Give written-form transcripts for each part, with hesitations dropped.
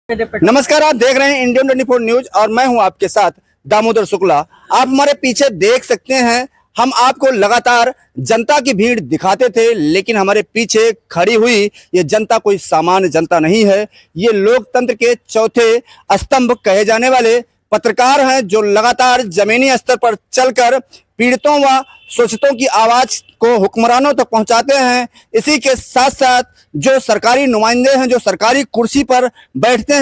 नमस्कार, आप देख रहे हैं इंडियन 24 न्यूज और मैं हूं आपके साथ दामोदर शुक्ला। आप हमारे पीछे देख सकते हैं, हम आपको लगातार जनता की भीड़ दिखाते थे, लेकिन हमारे पीछे खड़ी हुई ये जनता कोई सामान्य जनता नहीं है। ये लोकतंत्र के चौथे स्तंभ कहे जाने वाले पत्रकार हैं, जो लगातार जमीनी स्तर पर चलकर पीड़ितों व शोषितों की आवाज को हुक्मरानों तक पहुंचाते हैं। इसी के साथ साथ जो सरकारी नुमाइंदे हैं, जो सरकारी कुर्सी पर बैठे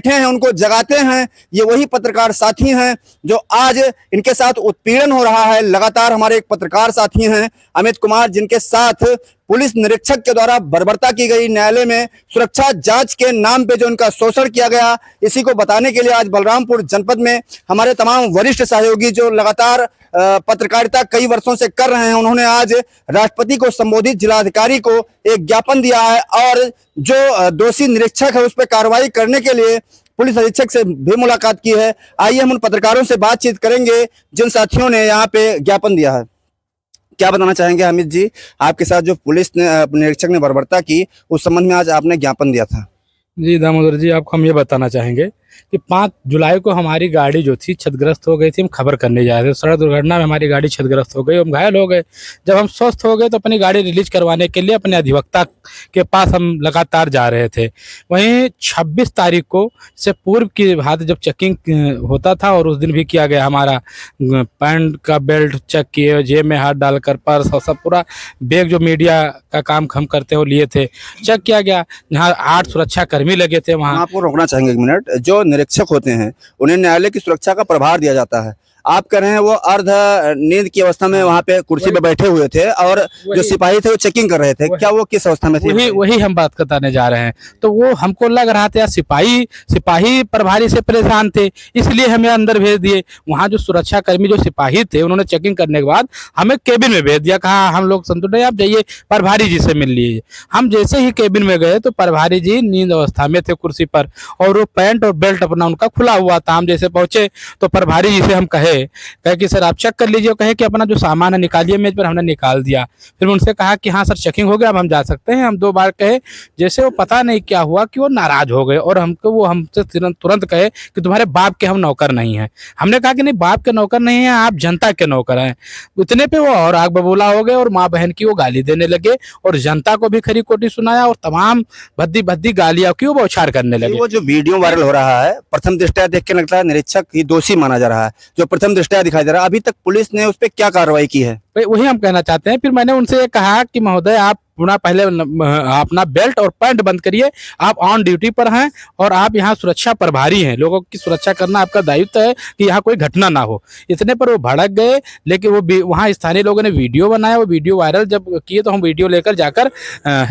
हैं उनको जगाते हैं। ये वही पत्रकार साथी हैं जो आज इनके साथ उत्पीड़न हो रहा है। लगातार हमारे एक पत्रकार साथी हैं अमित कुमार, जिनके साथ पुलिस निरीक्षक के द्वारा बर्बरता की गई, न्यायालय में सुरक्षा जांच के नाम पे जो उनका शोषण किया गया, इसी को बताने के लिए आज बलरामपुर जनपद में हमारे तमाम वरिष्ठ सहयोगी जो लगातार पत्रकारिता कई वर्षों से कर रहे हैं, उन्होंने आज राष्ट्रपति को संबोधित जिलाधिकारी को एक ज्ञापन दिया है और जो दोषी निरीक्षक है उस पर कार्रवाई करने के लिए पुलिस अधीक्षक से भी मुलाकात की है। आइए हम उन पत्रकारों से बातचीत करेंगे जिन साथियों ने यहाँ पे ज्ञापन दिया है। क्या बताना चाहेंगे अमित जी, आपके साथ जो पुलिस ने निरीक्षक ने बर्बरता की, उस संबंध में आज आपने ज्ञापन दिया था? जी दामोदर जी, आपको हम ये बताना चाहेंगे कि 5 जुलाई को हमारी गाड़ी जो थी क्षतिग्रस्त हो गई थी। हम खबर करने जा रहे थे, सड़क दुर्घटना में हमारी गाड़ी क्षतिग्रस्त हो गई, हम घायल हो गए। जब हम स्वस्थ हो गए तो अपनी गाड़ी रिलीज करवाने के लिए अपने अधिवक्ता के पास हम लगातार जा रहे थे। वहीं 26 तारीख को से पूर्व की बात, जब चेकिंग होता था और उस दिन भी किया गया, हमारा पैंट का बेल्ट चेक किए, जेब में हाथ डालकर पर्स और सब पूरा बैग जो मीडिया का काम हम करते हो लिए थे, चेक किया गया। जहाँ 8 सुरक्षा कर्मी लगे थे वहाँ। आपको रोकना चाहेंगे एक मिनट। जो निरीक्षक होते हैं उन्हें न्यायालय की सुरक्षा का प्रभार दिया जाता है। आप कह रहे हैं वो अर्ध नींद की अवस्था में वहाँ पे कुर्सी पे बैठे हुए थे और जो सिपाही थे वो चेकिंग कर रहे थे। क्या वो किस अवस्था में थे? वही हम बात बताने जा रहे हैं। तो वो हमको लग रहा था सिपाही प्रभारी से परेशान थे, इसलिए हमें अंदर भेज दिए। वहाँ जो सुरक्षा कर्मी जो सिपाही थे, उन्होंने चेकिंग करने के बाद हमें केबिन में भेज दिया, कहा हम लोग संतुष्ट हैं, आप जाइए प्रभारी जी से मिल लीजिए। हम जैसे ही केबिन में गए तो प्रभारी जी नींद अवस्था में थे कुर्सी पर, और वो पैंट और बेल्ट अपना उनका खुला हुआ था। हम जैसे पहुंचे तो प्रभारी जी से हम कहे कि सर आप चेक कर लीजिए। कहे कि अपना जो सामान है निकालिए मेज पर। हमने निकाल दिया। फिर उनसे कहा कि हाँ सर चेकिंग हो गया, अब हम जा सकते हैं। हम 2 बार कहे, जैसे वो पता नहीं क्या हुआ कि वो नाराज हो गए और हमसे तुरंत कहे कि तुम्हारे बाप के हम नौकर नहीं हैं। हमने कहा कि नहीं, बाप के नौकर नहीं है, आप जनता के नौकर हैं। इतने पे वो और आग बबूला हो गए और माँ बहन की वो गाली देने लगे और जनता को भी खरी खोटी सुनाया और तमाम भद्दी गालियां की वो बौछार करने लगे। वो जो वीडियो वायरल हो रहा है, प्रथम दृष्टया देख के लगता है निरीक्षक ही दोषी माना जा रहा है, जो प्रथम दृष्टया दिखाई दे रहा है। अभी तक पुलिस ने उस पर क्या कार्रवाई की है? वही हम कहना चाहते हैं। फिर मैंने उनसे ये कहा कि महोदय आप पहले अपना बेल्ट और पैंट बंद करिए, आप ऑन ड्यूटी पर हैं और आप यहाँ सुरक्षा प्रभारी हैं, लोगों की सुरक्षा करना आपका दायित्व है कि यहाँ कोई घटना ना हो। इतने पर वो भड़क गए, लेकिन वो वहाँ स्थानीय लोगों ने वीडियो बनाया। वो वीडियो वायरल जब किए तो हम वीडियो लेकर जाकर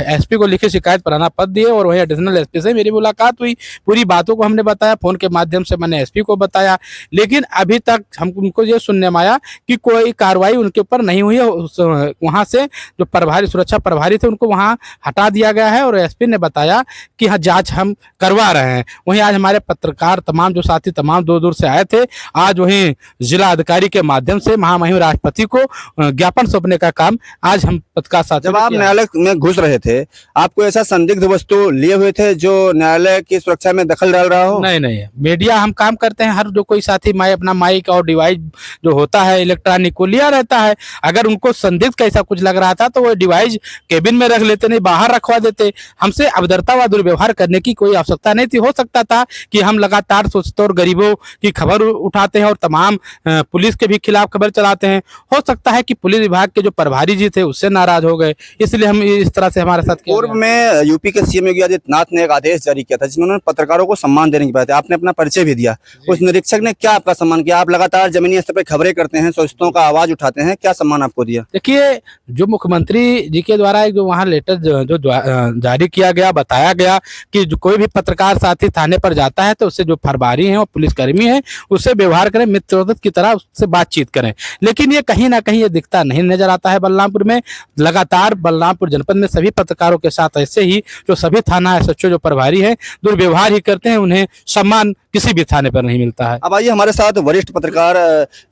एसपी को लिखे शिकायत प्रार्थना पत्र दिए और वहीं एडिशनल एसपी से मेरी मुलाकात हुई। पूरी बातों को हमने बताया, फोन के माध्यम से मैंने एसपी को बताया, लेकिन अभी तक हमको ये सुनने में आया कि कोई कार्रवाई उनके ऊपर नहीं हुई है। वहाँ से जो प्रभारी सुरक्षा प्रभारी थे उनको वहां हटा दिया गया है और एसपी ने बताया कि हाँ जांच हम करवा रहे हैं। वहीं आज हमारे पत्रकार तमाम जो साथी तमाम दूर दूर से आए थे, आज वहीं जिला अधिकारी के माध्यम से महामहिम राष्ट्रपति को ज्ञापन सौंपने का काम आज हम पत्रकार साथी। जब आप न्यायालय में घुस रहे थे, आपको ऐसा संदिग्ध वस्तु लिए हुए थे जो न्यायालय की सुरक्षा में दखल डाल रहा हो? नहीं, मीडिया हम काम करते हैं, हर जो कोई साथी अपना माइक और डिवाइस जो होता है इलेक्ट्रॉनिक को लिया रहता है। अगर उनको संदिग्ध कैसा कुछ लग रहा था तो वो डिवाइस केबिन में रख लेते, नहीं बाहर रखवा देते। हमसे अभद्रता व दुर्व्यवहार करने की कोई आवश्यकता नहीं थी। हो सकता था कि हम लगातार सोचते और गरीबों की खबर उठाते हैं और तमाम पुलिस के भी खिलाफ खबर चलाते हैं। हो सकता है कि पुलिस विभाग के जो प्रभारी जी थे उससे नाराज हो गए, इसलिए हम इस तरह से हमारे साथ किया। पूर्व में यूपी के सीएम योगी आदित्यनाथ ने एक आदेश जारी किया था जिसमें उन्होंने पत्रकारों को सम्मान देने की बात है। आपने अपना परिचय भी दिया, उस निरीक्षक ने क्या आपका सम्मान किया? आप लगातार जमीनी स्तर पर खबरें करते हैं, शोषितों का आवाज उठाते हैं, क्या सम्मान आपको दिया? देखिए, जो मुख्यमंत्री जी के द्वारा जो वहाँ लेटर जो जारी किया गया, बताया गया कि जो कोई भी पत्रकार साथी थाने पर जाता है तो उससे जो प्रभारी हैं और पुलिसकर्मी हैं उससे व्यवहार करें, मित्रवत की तरह उससे बातचीत करें। लेकिन ये कहीं ना कहीं ये दिखता नहीं नजर आता है बलरामपुर में। लगातार बलरामपुर जनपद में सभी पत्रकारों के साथ ऐसे ही जो सभी थाना एसएचओ जो प्रभारी हैं दुर्व्यवहार ही करते हैं, उन्हें सम्मान किसी भी थाने पर नहीं मिलता है। अब आइए, हमारे साथ वरिष्ठ पत्रकार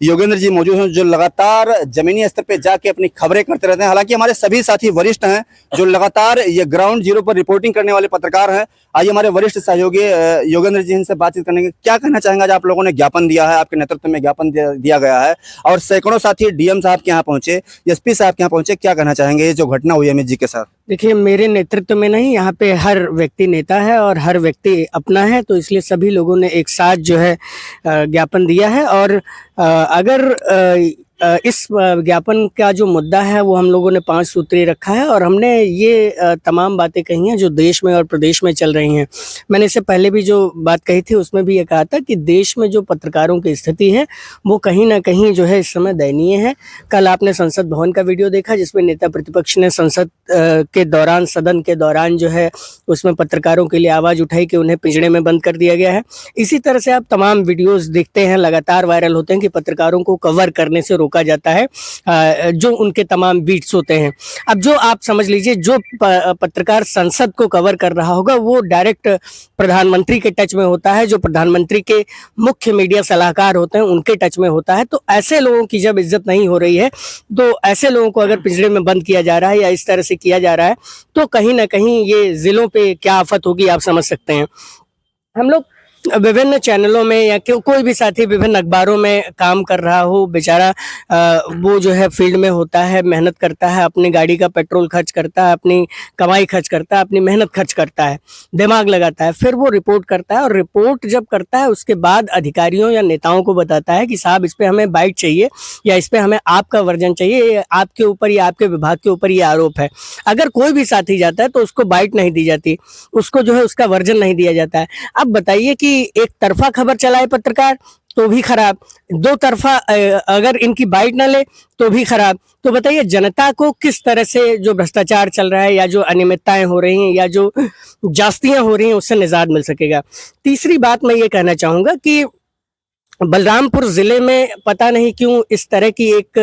योगेंद्र जी मौजूद हैं, जो लगातार जमीनी स्तर पे जाके अपनी खबरें करते रहते हैं। हालांकि हमारे सभी साथी वरिष्ठ हैं जो लगातार ये ग्राउंड जीरो पर रिपोर्टिंग करने वाले पत्रकार हैं। आइए हमारे वरिष्ठ सहयोगी योगेंद्र जी इनसे बातचीत करने के क्या कहना चाहेंगे। आज आप लोगों ने ज्ञापन दिया है, आपके नेतृत्व में ज्ञापन दिया गया है और सैकड़ों साथी डीएम साहब के यहाँ पहुंचे, एसपी साहब के यहाँ पहुंचे, क्या कहना चाहेंगे ये जो घटना हुई अमित जी के साथ? देखिए, मेरे नेतृत्व में नहीं, यहाँ पे हर व्यक्ति नेता है और हर व्यक्ति अपना है, तो इसलिए सभी लोगों ने एक साथ जो है ज्ञापन दिया है। और अगर इस ज्ञापन का जो मुद्दा है वो हम लोगों ने 5 सूत्री रखा है और हमने ये तमाम बातें कही हैं जो देश में और प्रदेश में चल रही हैं। मैंने इससे पहले भी जो बात कही थी उसमें भी ये कहा था कि देश में जो पत्रकारों की स्थिति है वो कहीं ना कहीं जो है इस समय दयनीय है। कल आपने संसद भवन का वीडियो देखा जिसमें नेता प्रतिपक्ष ने संसद के दौरान, सदन के दौरान जो है उसमें पत्रकारों के लिए आवाज़ उठाई कि उन्हें पिंजड़े में बंद कर दिया गया है। इसी तरह से आप तमाम वीडियोज़ देखते हैं, लगातार वायरल होते हैं कि पत्रकारों को कवर करने से रोका जाता है जो उनके तमाम बीट्स होते हैं। अब जो आप समझ लीजिए, जो पत्रकार संसद को कवर कर रहा होगा वो डायरेक्ट प्रधानमंत्री के टच में होता है, जो प्रधानमंत्री के मुख्य मीडिया सलाहकार होते हैं उनके टच में होता है। तो ऐसे लोगों की जब इज्जत नहीं हो रही है, तो ऐसे लोगों को अगर पिंजरे में बंद किया जा रहा है या इस तरह से किया जा रहा है, तो कहीं ना कहीं ये जिलों पे क्या आफत होगी आप समझ सकते हैं। हम लोग विभिन्न चैनलों में या कोई भी साथी विभिन्न अखबारों में काम कर रहा हो, बेचारा वो जो है फील्ड में होता है, मेहनत करता है, अपनी गाड़ी का पेट्रोल खर्च करता है, अपनी कमाई खर्च करता है, अपनी मेहनत खर्च करता है, दिमाग लगाता है, फिर वो रिपोर्ट करता है और रिपोर्ट जब करता है उसके बाद अधिकारियों या नेताओं को बताता है कि साहब इस पे हमें बाइट चाहिए या इस पे हमें आपका वर्जन चाहिए, आपके ऊपर या आपके विभाग के ऊपर ये आरोप है। अगर कोई भी साथी जाता है तो उसको बाइट नहीं दी जाती, उसको जो है उसका वर्जन नहीं दिया जाता है। अब बताइए कि एक तरफा खबर चलाए पत्रकार तो भी खराब, दो तरफा अगर इनकी बाइट ना ले तो भी खराब। तो बताइए जनता को किस तरह से जो भ्रष्टाचार चल रहा है या जो अनियमितताएं हो रही हैं या जो जास्तियां हो रही हैं उससे निजात मिल सकेगा। तीसरी बात मैं ये कहना चाहूँगा कि बलरामपुर ज़िले में पता नहीं क्यों इस तरह की एक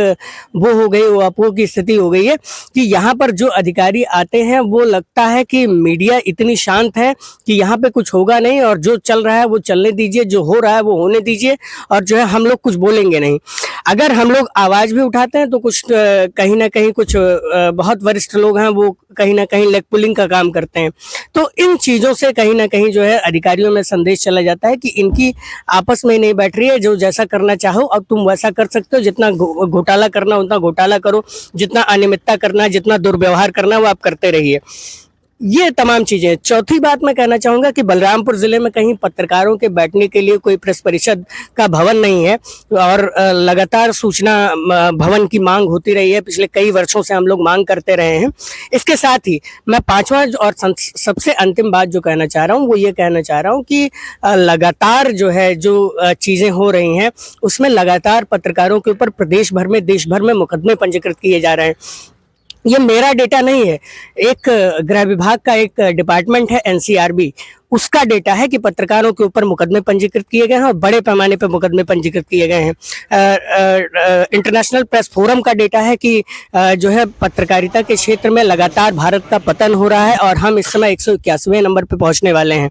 वो हो गई, वो अपोह की स्थिति हो गई है कि यहाँ पर जो अधिकारी आते हैं वो लगता है कि मीडिया इतनी शांत है कि यहाँ पे कुछ होगा नहीं और जो चल रहा है वो चलने दीजिए, जो हो रहा है वो होने दीजिए और जो है हम लोग कुछ बोलेंगे नहीं। अगर हम लोग आवाज़ भी उठाते हैं तो कुछ कहीं ना कहीं कुछ बहुत वरिष्ठ लोग हैं वो कहीं ना कहीं लेग पुलिंग का काम करते हैं। तो इन चीज़ों से कहीं ना कहीं जो है अधिकारियों में संदेश चला जाता है कि इनकी आपस में नहीं बैठ रही है, जो जैसा करना चाहो अब तुम वैसा कर सकते हो, जितना घोटाला करना उतना घोटाला करो, जितना अनियमितता करना, जितना दुर्व्यवहार करना वो आप करते रहिए। ये तमाम चीजें। चौथी बात मैं कहना चाहूँगा कि बलरामपुर ज़िले में कहीं पत्रकारों के बैठने के लिए कोई प्रेस परिषद का भवन नहीं है और लगातार सूचना भवन की मांग होती रही है, पिछले कई वर्षों से हम लोग मांग करते रहे हैं। इसके साथ ही मैं पांचवा और सबसे अंतिम बात जो कहना चाह रहा हूँ वो ये कहना चाह रहा हूँ कि लगातार जो है जो चीज़ें हो रही हैं उसमें लगातार पत्रकारों के ऊपर प्रदेश भर में, देश भर में मुकदमे पंजीकृत किए जा रहे हैं। ये मेरा डेटा नहीं है, एक गृह विभाग का एक डिपार्टमेंट है एनसीआरबी, उसका डेटा है कि पत्रकारों के ऊपर मुकदमे पंजीकृत किए गए हैं और बड़े पैमाने पर मुकदमे पंजीकृत किए गए हैं। इंटरनेशनल प्रेस फोरम का डेटा है कि जो है पत्रकारिता के क्षेत्र में लगातार भारत का पतन हो रहा है और हम इस समय 181वें नंबर पर पहुंचने वाले हैं।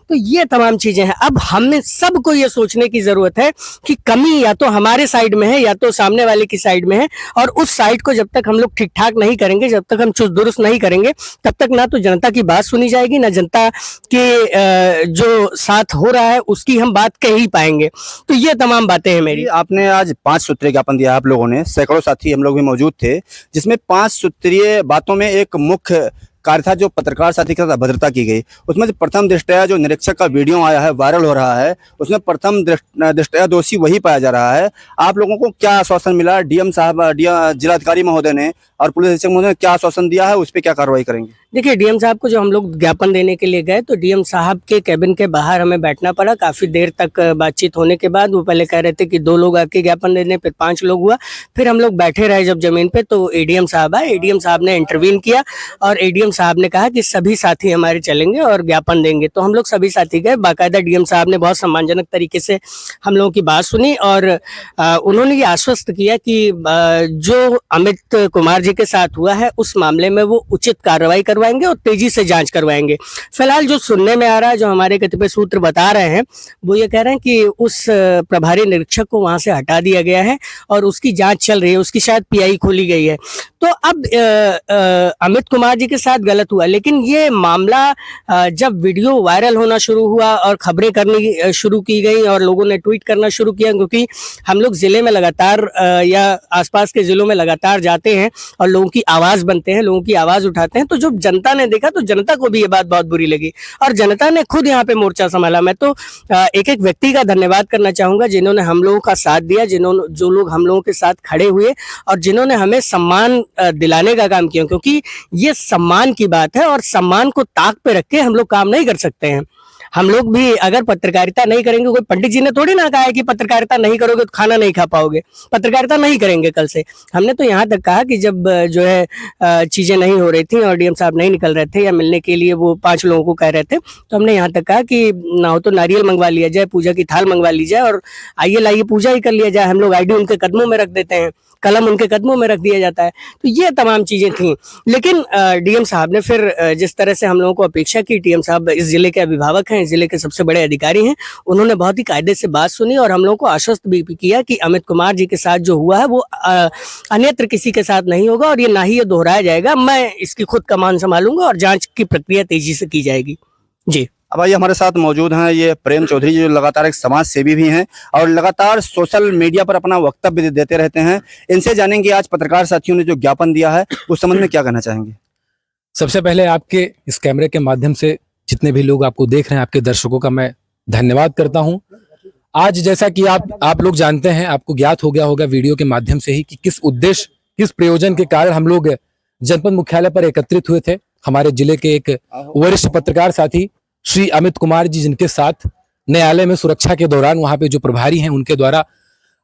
तो ये तमाम चीजें हैं। अब हमें सबको ये सोचने की जरूरत है कि कमी या तो हमारे साइड में है या तो सामने वाले की साइड में है, और उस साइड को जब तक हम लोग ठीक ठाक नहीं करेंगे, जब तक हम चुस्त दुरुस्त नहीं करेंगे, तब तक ना तो जनता की बात सुनी जाएगी, ना जनता के जो साथ हो रहा है उसकी हम बात कह ही पाएंगे। तो ये तमाम बातें हैं मेरी। आपने आज 5 सूत्रीय ज्ञापन दिया, आप लोगों ने, सैकड़ों साथी हम लोग भी मौजूद थे, जिसमें 5 सूत्रीय बातों में एक मुख्य कार्य था जो पत्रकार साथी के साथ अभद्रता की गई। उसमें प्रथम दृष्टया जो निरीक्षक का वीडियो आया है, वायरल हो रहा है, उसमें प्रथम दृष्टया दोषी वही पाया जा रहा है। आप लोगों को क्या आश्वासन मिला? डीएम साहब, जिलाधिकारी महोदय ने और पुलिस अधीक्षक महोदय ने क्या आश्वासन दिया है, उस पर क्या कार्रवाई करेंगे? देखिए, डीएम साहब को जो हम लोग ज्ञापन देने के लिए गए तो डीएम साहब के कैबिन के बाहर हमें बैठना पड़ा। काफ़ी देर तक बातचीत होने के बाद वो पहले कह रहे थे कि 2 लोग आके ज्ञापन दे दें, फिर 5 लोग हुआ, फिर हम लोग बैठे रहे जब जमीन पे, तो एडीएम साहब आए। एडीएम साहब ने इंटरवीन किया और एडीएम साहब ने कहा कि सभी साथी हमारे चलेंगे और ज्ञापन देंगे। तो हम लोग सभी साथी गए। बाकायदा डीएम साहब ने बहुत सम्मानजनक तरीके से हम लोगों की बात सुनी और उन्होंने ये आश्वस्त किया कि जो अमित कुमार जी के साथ हुआ है उस मामले में वो उचित कार्रवाई करवाएंगे करवाएंगे और तेजी से जांच करवाएंगे। फिलहाल जो सुनने में आ रहा है, जो हमारे कतिपय सूत्र बता रहे हैं, वो ये कह रहे हैं कि उस प्रभारी निरीक्षक को वहां से हटा दिया गया है और उसकी जांच चल रही है, उसकी शायद पीआई खोली गई है। तो अब अमित कुमार जी के साथ गलत हुआ, लेकिन ये मामला जब वीडियो वायरल होना शुरू हुआ और खबरें करनी शुरू की गई और लोगों ने ट्वीट करना शुरू किया, क्योंकि हम लोग जिले में लगातार या आसपास के जिलों में लगातार जाते हैं और लोगों की आवाज बनते हैं, लोगों की आवाज उठाते हैं, तो जब जनता ने देखा तो जनता को भी ये बात बहुत बुरी लगी और जनता ने खुद यहाँ पे मोर्चा संभाला। मैं तो एक एक व्यक्ति का धन्यवाद करना चाहूंगा जिन्होंने हम लोगों का साथ दिया, जो लोग हम लोगों के साथ खड़े हुए और जिन्होंने हमें सम्मान दिलाने का काम किया, क्योंकि ये सम्मान की बात है और सम्मान को ताक पे रख के हम लोग काम नहीं कर सकते हैं। हम लोग भी अगर पत्रकारिता नहीं करेंगे, कोई पंडित जी ने थोड़ी ना कहा है कि पत्रकारिता नहीं करोगे तो खाना नहीं खा पाओगे, पत्रकारिता नहीं करेंगे कल से। हमने तो यहाँ तक कहा कि जब जो है चीजें नहीं हो रही थी और डीएम साहब नहीं निकल रहे थे या मिलने के लिए वो 5 लोगों को कह रहे थे, तो हमने यहाँ तक कहा कि ना हो तो नारियल मंगवा लिया जाए, पूजा की थाल मंगवा ली जाए और आइए लाइए पूजा ही कर लिया जाए। हम लोग आईडी उनके कदमों में रख देते हैं, कलम उनके कदमों में रख दिया जाता है। तो ये तमाम चीजें थी, लेकिन डीएम साहब ने फिर जिस तरह से हम लोगों को अपेक्षा की, डीएम साहब इस जिले के अभिभावक हैं, इस जिले के सबसे बड़े अधिकारी हैं, उन्होंने बहुत ही कायदे से बात सुनी और हम लोगों को आश्वस्त भी किया कि अमित कुमार जी के साथ जो हुआ है वो अन्यत्र किसी के साथ नहीं होगा और ये ना ही ये दोहराया जाएगा। मैं इसकी खुद कमान संभालूंगा और जांच की प्रक्रिया तेजी से की जाएगी। जी। अब आइए हमारे साथ मौजूद हैं ये प्रेम चौधरी, जो लगातार एक समाज सेवी भी हैं और लगातार सोशल मीडिया पर अपना वक्तव्य देते रहते हैं। इनसे जानेंगे आज पत्रकार साथियों ने जो ज्ञापन दिया है उस संबंध में क्या कहना चाहेंगे। सबसे पहले आपके इस कैमरे के माध्यम से जितने भी लोग आपको देख रहे हैं, आपके दर्शकों का मैं धन्यवाद करता हूं। आज जैसा कि आप लोग जानते हैं, आपको ज्ञात हो गया होगा वीडियो के माध्यम से ही कि किस उद्देश्य, किस प्रयोजन के कारण हम लोग जनपद मुख्यालय पर एकत्रित हुए थे। हमारे जिले के एक वरिष्ठ पत्रकार साथी श्री अमित कुमार जी, जिनके साथ न्यायालय में सुरक्षा के दौरान वहां पे जो प्रभारी हैं उनके द्वारा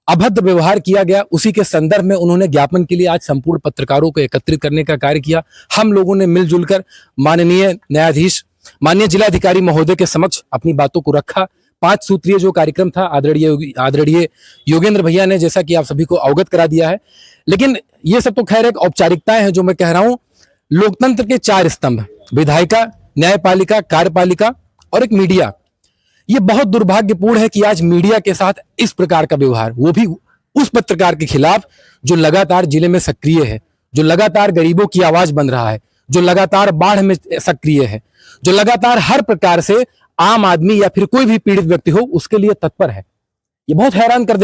अभद्र व्यवहार किया गया, उसी के संदर्भ में उन्होंने ज्ञापन के लिए आज संपूर्ण पत्रकारों को एकत्रित करने का कार्य किया। हम लोगों ने मिलजुल कर माननीय न्यायाधीश, माननीय जिलाधिकारी महोदय के समक्ष अपनी बातों को रखा। 5 सूत्रीय जो कार्यक्रम था, आदरणीय योगेंद्र भैया ने, जैसा कि आप सभी को अवगत करा दिया है। लेकिन ये सब तो खैर एक औपचारिकताएं हैं जो मैं कह रहा हूं। लोकतंत्र के 4 स्तंभ, विधायिका, न्यायपालिका, कार्यपालिका और एक मीडिया। ये बहुत दुर्भाग्यपूर्ण है कि आज मीडिया के साथ इस प्रकार का व्यवहार, वो भी उस पत्रकार के खिलाफ जो लगातार जिले में सक्रिय है, जो लगातार गरीबों की आवाज बन रहा है, जो लगातार बाढ़ में सक्रिय है, जो लगातार हर प्रकार से आम आदमी या फिर कोई भी पीड़ित व्यक्ति हो उसके लिए तत्पर है। ये बहुत हैरान कर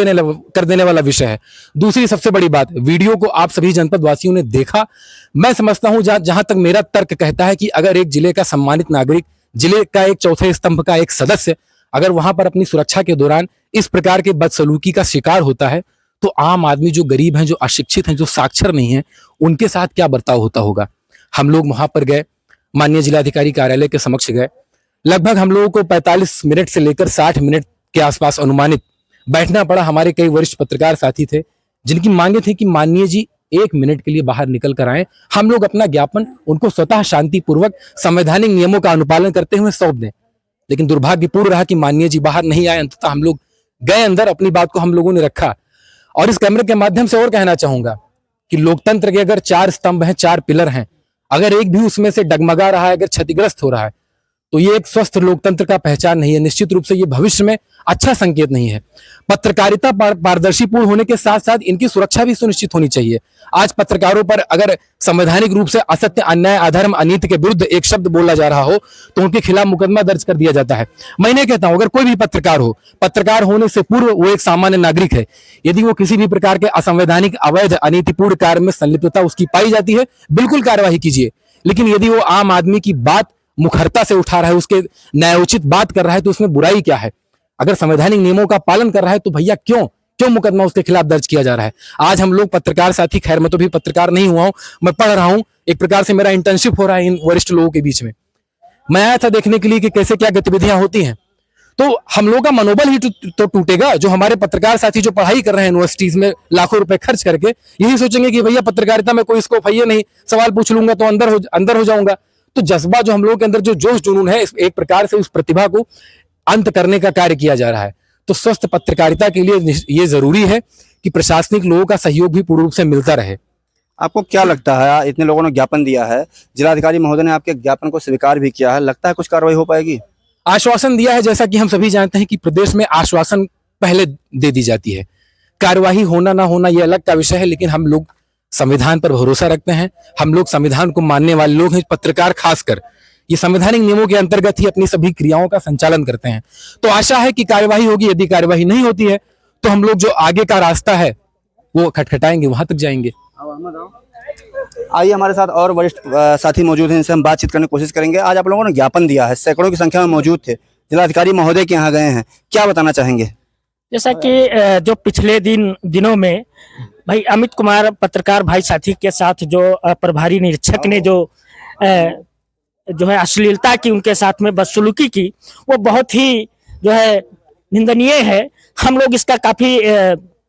देने वाला विषय है। दूसरी सबसे बड़ी बात, वीडियो को आप सभी जनपद वासियों ने देखा। मैं समझता हूं, जहां तक मेरा तर्क कहता है कि अगर एक जिले का सम्मानित नागरिक, जिले का एक चौथे स्तंभ का एक सदस्य, अगर वहां पर अपनी सुरक्षा के दौरान इस प्रकार के बदसलूकी का शिकार होता है, तो आम आदमी जो गरीब हैं, जो अशिक्षित हैं, जो साक्षर नहीं है, उनके साथ क्या बर्ताव होता होगा। हम लोग वहां पर गए, माननीय जिलाधिकारी कार्यालय के समक्ष गए। लगभग हम लोगों को 45 मिनट से लेकर 60 मिनट के आसपास अनुमानित बैठना पड़ा। हमारे कई वरिष्ठ पत्रकार साथी थे जिनकी मांगे थी कि माननीय जी 1 मिनट के लिए बाहर निकल कर आए, हम लोग अपना ज्ञापन उनको स्वतः शांतिपूर्वक संवैधानिक नियमों का अनुपालन करते हुए सौंप दें। लेकिन दुर्भाग्यपूर्ण रहा कि माननीय जी बाहर नहीं आए। अंततः हम लोग गए अंदर, अपनी बात को हम लोगों ने रखा। और इस कैमरे के माध्यम से और कहना चाहूंगा कि लोकतंत्र के अगर 4 स्तंभ हैं, 4 पिलर हैं, अगर एक भी उसमें से डगमगा रहा है, अगर क्षतिग्रस्त हो रहा है, तो ये एक स्वस्थ लोकतंत्र का पहचान नहीं है। निश्चित रूप से ये भविष्य में अच्छा संकेत नहीं है। पत्रकारिता पारदर्शीपूर्ण होने के साथ साथ इनकी सुरक्षा भी सुनिश्चित होनी चाहिए। आज पत्रकारों पर अगर संवैधानिक रूप से असत्य, अन्याय, अधर्म, अनीति के विरुद्ध एक शब्द बोला जा रहा हो तो उनके खिलाफ मुकदमा दर्ज कर दिया जाता है। मैं नहीं कहता हूं, अगर कोई भी पत्रकार हो, पत्रकार होने से पूर्व वो एक सामान्य नागरिक है। यदि वो किसी भी प्रकार के असंवैधानिक, अवैध, अनीतिपूर्ण कार्य में संलिप्तता उसकी पाई जाती है, बिल्कुल कार्यवाही कीजिए। लेकिन यदि वो आम आदमी की बात मुखरता से उठा रहा है, उसके न्यायोचित बात कर रहा है, तो उसमें बुराई क्या है। अगर संवैधानिक नियमों का पालन कर रहा है तो भैया क्यों मुकदमा उसके खिलाफ दर्ज किया जा रहा है। आज हम लोग पत्रकार साथी, खैर मैं तो भी पत्रकार नहीं हुआ हूं, मैं पढ़ रहा हूं, एक प्रकार से मेरा इंटर्नशिप हो रहा है इन वरिष्ठ लोगों के बीच में। मैं आया था देखने के लिए कि कैसे क्या गतिविधियां होती हैं। तो हम लोगों का मनोबल ही तो टूटेगा। जो हमारे पत्रकार साथी जो पढ़ाई कर रहे हैं यूनिवर्सिटीज में लाखों रुपए खर्च करके, यही सोचेंगे कि भैया पत्रकारिता में कोई स्कोप है ही नहीं, सवाल पूछ लूंगा तो अंदर हो जाऊंगा। तो जज्बा जो हम लोगों के अंदर, जो जोश जुनून है, एक प्रकार से उस प्रतिभा को अंत करने का कार्य किया जा रहा है। तो स्वस्थ पत्रकारिता के लिए ये जरूरी है कि प्रशासनिक लोगों का सहयोग भी पूर्ण रूप से मिलता रहे। आपको क्या लगता है, इतने लोगों ने ज्ञापन दिया है, जिलाधिकारी महोदय ने आपके ज्ञापन को स्वीकार भी किया है, लगता है कुछ कार्रवाई हो पाएगी? आश्वासन दिया है, जैसा कि हम सभी जानते हैं कि प्रदेश में आश्वासन पहले दे दी जाती है, कार्यवाही होना ना होना ये अलग का विषय है, लेकिन हम लोग संविधान पर भरोसा रखते हैं। हम लोग संविधान को मानने वाले लोग हैं, पत्रकार खासकर ये संवैधानिक नियमों के अंतर्गत ही अपनी सभी क्रियाओं का संचालन करते हैं। तो आशा है कि कार्यवाही होगी। यदि कार्यवाही नहीं होती है तो हम लोग जो आगे का रास्ता है वो खटखटाएंगे, वहां तक जाएंगे। आइए, हमारे साथ और वरिष्ठ साथी मौजूद हैं, इनसे हम बातचीत करने की कोशिश करेंगे। आज आप लोगों ने ज्ञापन दिया है, सैकड़ों की संख्या में मौजूद थे, जिलाधिकारी महोदय के यहाँ गए हैं, क्या बताना चाहेंगे? जैसा कि जो पिछले दिनों में भाई अमित कुमार पत्रकार भाई साथी के साथ जो प्रभारी निरीक्षक ने जो है अश्लीलता की उनके साथ में बदसलूकी की, वो बहुत ही जो है निंदनीय है। हम लोग इसका काफी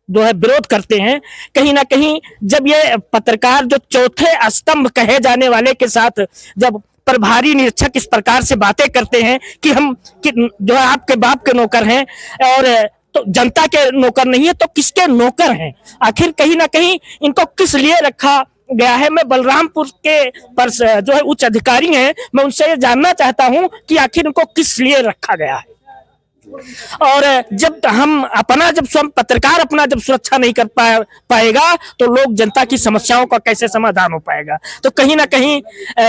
जो है विरोध करते हैं। कहीं ना कहीं जब ये पत्रकार जो चौथे स्तंभ कहे जाने वाले के साथ जब प्रभारी निरीक्षक इस प्रकार से बातें करते हैं कि हम जो है आपके बाप के नौकर हैं और तो जनता के नौकर नहीं है, तो किसके नौकर हैं? आखिर कहीं ना कहीं इनको किस लिए रखा गया है? मैं बलरामपुर के पर जो है उच्च अधिकारी हैं, मैं उनसे ये जानना चाहता हूं कि आखिर इनको किस लिए रखा गया है। और जब हम जब स्वयं पत्रकार अपना जब सुरक्षा नहीं कर पाएगा तो लोग जनता की समस्याओं का कैसे समाधान हो पाएगा? तो कहीं ना कहीं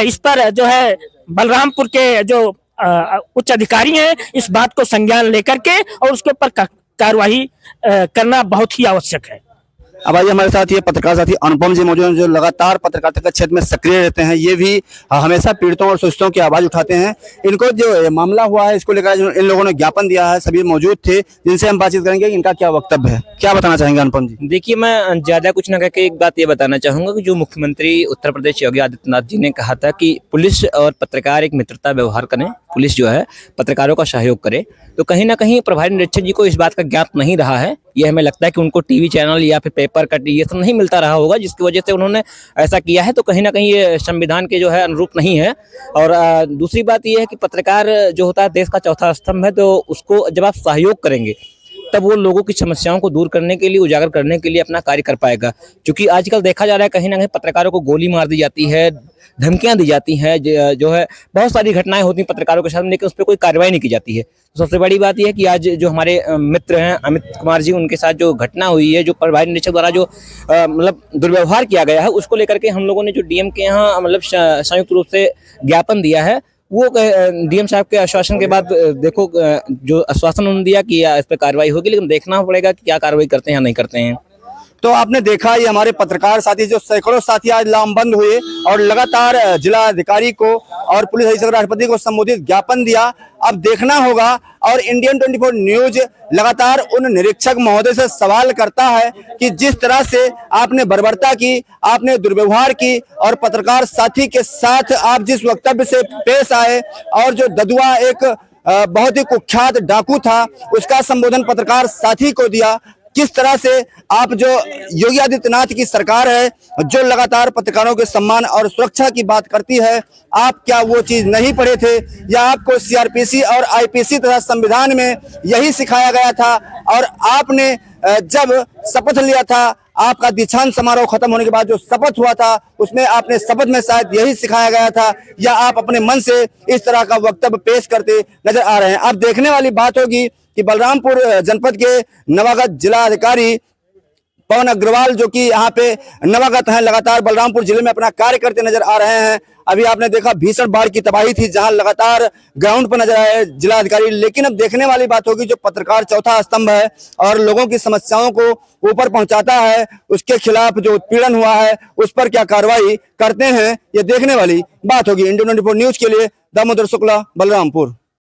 इस पर जो है बलरामपुर के जो उच्च अधिकारी हैं, इस बात को संज्ञान लेकर के और उसके ऊपर कार्यवाही करना बहुत ही आवश्यक है। अब आइए, हमारे साथ ये पत्रकार साथी अनुपम जी मौजूद हैं, जो लगातार पत्रकारिता के क्षेत्र में सक्रिय रहते हैं। ये भी हमेशा पीड़ितों और शोषितों की आवाज उठाते हैं। इनको जो मामला हुआ है इसको लेकर इन लोगों ने ज्ञापन दिया है, सभी मौजूद थे, जिनसे हम बातचीत करेंगे। इनका क्या वक्तव्य है, क्या बताना चाहेंगे अनुपम जी? देखिए, मैं ज्यादा कुछ न करके एक बात ये बताना चाहूंगा कि जो मुख्यमंत्री उत्तर प्रदेश योगी आदित्यनाथ जी ने कहा था कि पुलिस और पत्रकार एक मित्रता व्यवहार करें, पुलिस जो है पत्रकारों का सहयोग करे, तो कहीं ना कहीं प्रभारी निरीक्षक जी को इस बात का ज्ञात नहीं रहा है। ये हमें लगता है कि उनको टीवी चैनल या फिर पेपर कट ये सब नहीं मिलता रहा होगा, जिसकी वजह से उन्होंने ऐसा किया है। तो कहीं ना कहीं ये संविधान के जो है अनुरूप नहीं है। और दूसरी बात ये है कि पत्रकार जो होता है देश का चौथा स्तंभ है, तो उसको जब आप सहयोग करेंगे तब वो लोगों की समस्याओं को दूर करने के लिए, उजागर करने के लिए अपना कार्य कर पाएगा। क्योंकि आजकल देखा जा रहा है कहीं ना कहीं पत्रकारों को गोली मार दी जाती है, धमकियां दी जाती हैं, जो है बहुत सारी घटनाएं होती हैं पत्रकारों के साथ, लेकिन उस पर कोई कार्रवाई नहीं की जाती है। तो सबसे बड़ी बात यह है कि आज जो हमारे मित्र हैं अमित कुमार जी, उनके साथ जो घटना हुई है, जो प्रभारी निरीक्षक द्वारा जो मतलब दुर्व्यवहार किया गया है, उसको लेकर के हम लोगों ने जो डीएम के यहाँ मतलब संयुक्त रूप से ज्ञापन दिया है। वो डीएम साहब के आश्वासन के बाद देखो जो आश्वासन उन्होंने दिया कि इस पर कार्रवाई होगी, लेकिन देखना पड़ेगा कि क्या कार्रवाई करते हैं या नहीं करते हैं। तो आपने देखा, ये हमारे पत्रकार साथी जो सैकड़ों साथी आज लामबंद हुए और लगातार जिलाधिकारी को और पुलिस अधीक्षक राष्ट्रपति को संबोधित ज्ञापन दिया। अब देखना होगा, और इंडियन 24 न्यूज लगातार उन निरीक्षक महोदय से सवाल करता है कि जिस तरह से आपने बर्बरता की, आपने दुर्व्यवहार की और पत्रकार साथी के साथ आप जिस वक्तव्य से पेश आए, और जो ददुआ एक बहुत ही कुख्यात डाकू था, उसका संबोधन पत्रकार साथी को दिया। किस तरह से आप जो योगी आदित्यनाथ की सरकार है, जो लगातार पत्रकारों के सम्मान और सुरक्षा की बात करती है, आप क्या वो चीज नहीं पढ़े थे, या आपको सीआरपीसी और आईपीसी तथा संविधान में यही सिखाया गया था? और आपने जब शपथ लिया था, आपका दीक्षांत समारोह खत्म होने के बाद जो शपथ हुआ था, उसमें आपने शपथ में शायद यही सिखाया गया था, या आप अपने मन से इस तरह का वक्तव्य पेश करते नजर आ रहे हैं? अब देखने वाली बात होगी कि बलरामपुर जनपद के नवागत जिला अधिकारी पवन अग्रवाल, जो कि यहाँ पे नवागत हैं, लगातार बलरामपुर जिले में अपना कार्य करते नजर आ रहे हैं। अभी आपने देखा भीषण बाढ़ की तबाही थी, जहां लगातार ग्राउंड पर नजर आए जिलाधिकारी। लेकिन अब देखने वाली बात होगी, जो पत्रकार चौथा स्तंभ है और लोगों की समस्याओं को ऊपर पहुंचाता है, उसके खिलाफ जो उत्पीड़न हुआ है उस पर क्या कार्रवाई करते हैं, ये देखने वाली बात होगी। इंडियन 24 न्यूज के लिए दामोदर शुक्ला, बलरामपुर।